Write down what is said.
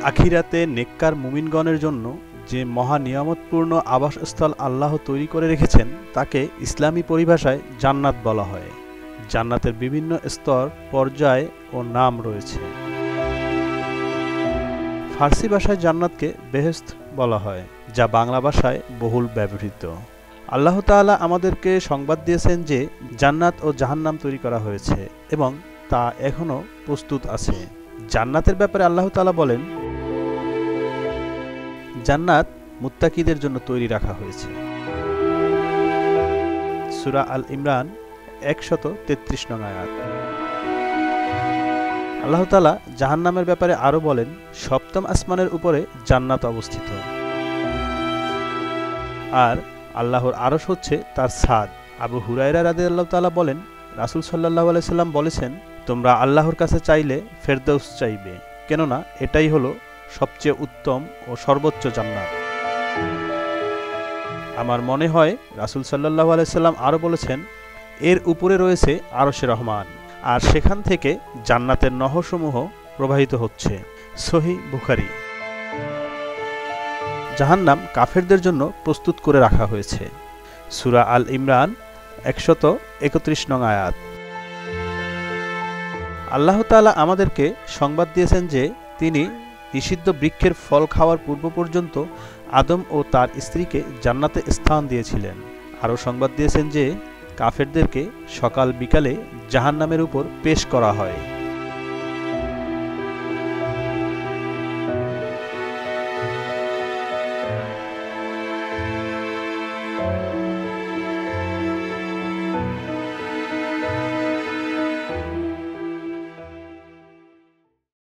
আখিরাতে নেককার মুমিনগণের জন্য যে মহা নিয়ামতপূর্ণ আবাসস্থল আল্লাহ তৈরি করে রেখেছেন তাকে ইসলামী পরিভাষায় জান্নাত বলা হয়। জান্নাতের বিভিন্ন স্তর, পর্যায় ও নাম রয়েছে। ফার্সি ভাষায় জান্নাতকে বেহেশত বলা হয়, যা বাংলা ভাষায় বহুল ব্যবহৃত। আল্লাহ তাআলা আমাদেরকে সংবাদ দিয়েছেন যে জান্নাত ও জাহান্নাম তৈরি করা হয়েছে এবং তা এখনও প্রস্তুত আছে। জান্নাতের ব্যাপারে আল্লাহ তাআলা বলেন, জান্নাত মুত্তাকিদের জন্য তৈরি রাখা হয়েছে। সূরা আল ইমরান 133 নং আয়াত। আল্লাহ তাআলা জাহান্নামের ব্যাপারে আরো বলেন, সপ্তম আসমানের উপরে জান্নাত অবস্থিত, আর আল্লাহর আরশ হচ্ছে তার ছাদ। আবু হুরায়রা রাদিয়াল্লাহু তাআলা বলেন, রাসূল সাল্লাল্লাহু আলাইহি সাল্লাম বলেছেন, তোমরা আল্লাহর কাছে চাইলে ফেরদৌস চাইবে, কেননা এটাই হলো সবচেয়ে উত্তম ও সর্বোচ্চ জান্নাত। আমার মনে হয় রাসূল সাল্লাল্লাহু আলাইহি সাল্লাম আরো বলেছেন, এর উপরে রয়েছে আরশে রহমান, আর সেখান থেকে জান্নাতের নহরসমূহ প্রবাহিত হচ্ছে। সহিহ বুখারী। জাহান্নাম কাফেরদের জন্য প্রস্তুত করে রাখা হয়েছে। সূরা আল ইমরান 131 নং আয়াত। আল্লাহ তাআলা আমাদেরকে সংবাদ দিয়েছেন যে তিনি নিষিদ্ধ বৃক্ষের ফল খাওয়ার পূর্ব পর্যন্ত আদম ও তার স্ত্রীকে জান্নাতে স্থান দিয়েছিলেন। আরও সংবাদ দিয়েছেন যে কাফেরদেরকে সকাল বিকালে জাহান্নামের উপর পেশ করা হয়।